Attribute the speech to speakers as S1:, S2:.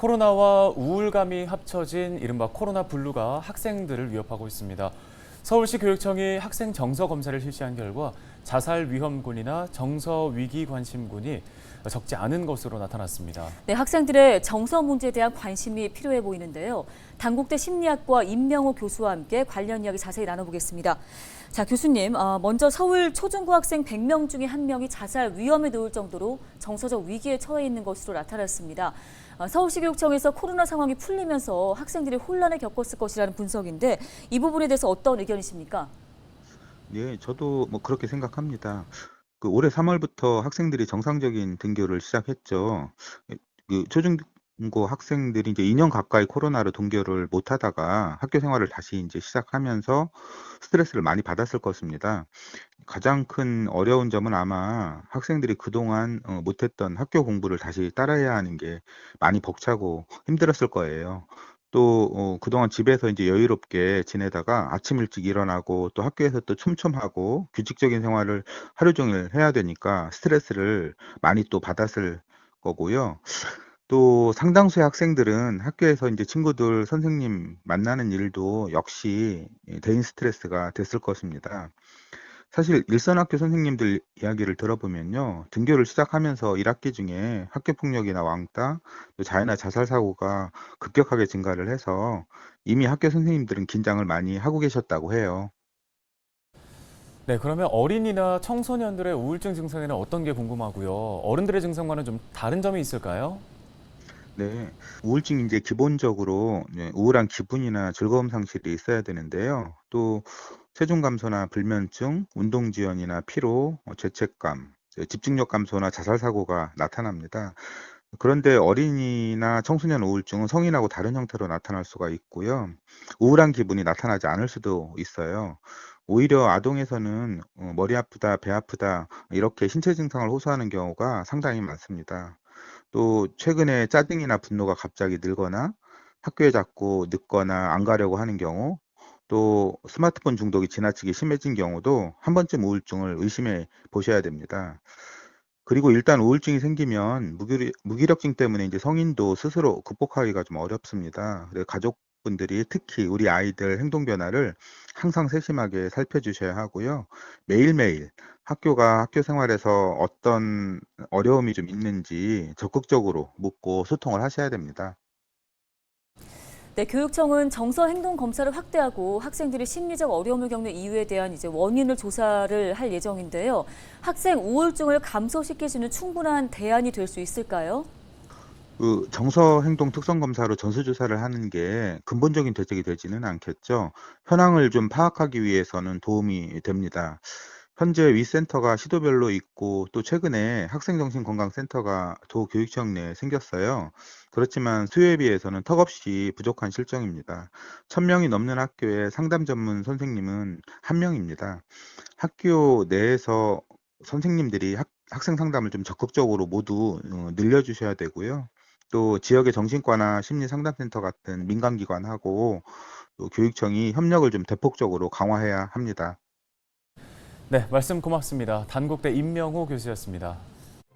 S1: 코로나와 우울감이 합쳐진 이른바 코로나 블루가 학생들을 위협하고 있습니다. 서울시 교육청이 학생 정서 검사를 실시한 결과 자살 위험군이나 정서 위기 관심군이 적지 않은 것으로 나타났습니다.
S2: 네, 학생들의 정서 문제에 대한 관심이 필요해 보이는데요. 단국대 심리학과 임명호 교수와 함께 관련 이야기 자세히 나눠보겠습니다. 자, 교수님, 먼저 서울 초중고학생 100명 중에 1명이 자살 위험에 놓일 정도로 정서적 위기에 처해 있는 것으로 나타났습니다. 서울시 교육청에서 코로나 상황이 풀리면서 학생들이 혼란을 겪었을 것이라는 분석인데 이 부분에 대해서 어떤 의견이십니까?
S3: 예, 저도 그렇게 생각합니다. 올해 3월부터 학생들이 정상적인 등교를 시작했죠. 초중고 학생들이 이제 2년 가까이 코로나로 등교를 못 하다가 학교 생활을 다시 이제 시작하면서 스트레스를 많이 받았을 것입니다. 가장 큰 어려운 점은 아마 학생들이 그동안 못했던 학교 공부를 다시 따라야 하는 게 많이 벅차고 힘들었을 거예요. 또 그동안 집에서 이제 여유롭게 지내다가 아침 일찍 일어나고 또 학교에서 또 촘촘하고 규칙적인 생활을 하루 종일 해야 되니까 스트레스를 많이 또 받았을 거고요. 또 상당수의 학생들은 학교에서 이제 친구들, 선생님 만나는 일도 역시 대인 스트레스가 됐을 것입니다. 사실 일선학교 선생님들 이야기를 들어보면요. 등교를 시작하면서 1학기 중에 학교 폭력이나 왕따, 또 자해나 자살 사고가 급격하게 증가를 해서 이미 학교 선생님들은 긴장을 많이 하고 계셨다고 해요.
S1: 네, 그러면 어린이나 청소년들의 우울증 증상에는 어떤 게 궁금하고요. 어른들의 증상과는 좀 다른 점이 있을까요?
S3: 네. 우울증이 이제 기본적으로 우울한 기분이나 즐거움 상실이 있어야 되는데요. 또 체중 감소나 불면증, 운동 지연이나 피로, 죄책감, 집중력 감소나 자살 사고가 나타납니다. 그런데 어린이나 청소년 우울증은 성인하고 다른 형태로 나타날 수가 있고요. 우울한 기분이 나타나지 않을 수도 있어요. 오히려 아동에서는 머리 아프다, 배 아프다 이렇게 신체 증상을 호소하는 경우가 상당히 많습니다. 또 최근에 짜증이나 분노가 갑자기 늘거나 학교에 자꾸 늦거나 안 가려고 하는 경우, 또 스마트폰 중독이 지나치게 심해진 경우도 한 번쯤 우울증을 의심해 보셔야 됩니다. 그리고 일단 우울증이 생기면 무기력증 때문에 이제 성인도 스스로 극복하기가 좀 어렵습니다. 그래서 가족분들이 특히 우리 아이들 행동 변화를 항상 세심하게 살펴주셔야 하고요. 매일매일 학교 생활에서 어떤 어려움이 좀 있는지 적극적으로 묻고 소통을 하셔야 됩니다.
S2: 네, 교육청은 정서 행동 검사를 확대하고 학생들이 심리적 어려움을 겪는 이유에 대한 원인을 조사를 할 예정인데요. 학생 우울증을 감소시킬 는 충분한 대안이 될 수 있을까요?
S3: 정서 행동 특성 검사로 전수조사를 하는 게 근본적인 대책이 되지는 않겠죠. 현황을 좀 파악하기 위해서는 도움이 됩니다. 현재 위 센터가 시도별로 있고 또 최근에 학생정신건강센터가 도교육청 내에 생겼어요. 그렇지만 수요에 비해서는 턱없이 부족한 실정입니다. 1000명이 넘는 학교에 상담 전문 선생님은 1명입니다. 학교 내에서 선생님들이 학생 상담을 좀 적극적으로 모두 늘려주셔야 되고요. 또 지역의 정신과나 심리상담센터 같은 민간기관하고 또 교육청이 협력을 좀 대폭적으로 강화해야 합니다.
S1: 네, 말씀 고맙습니다. 단국대 임명호 교수였습니다.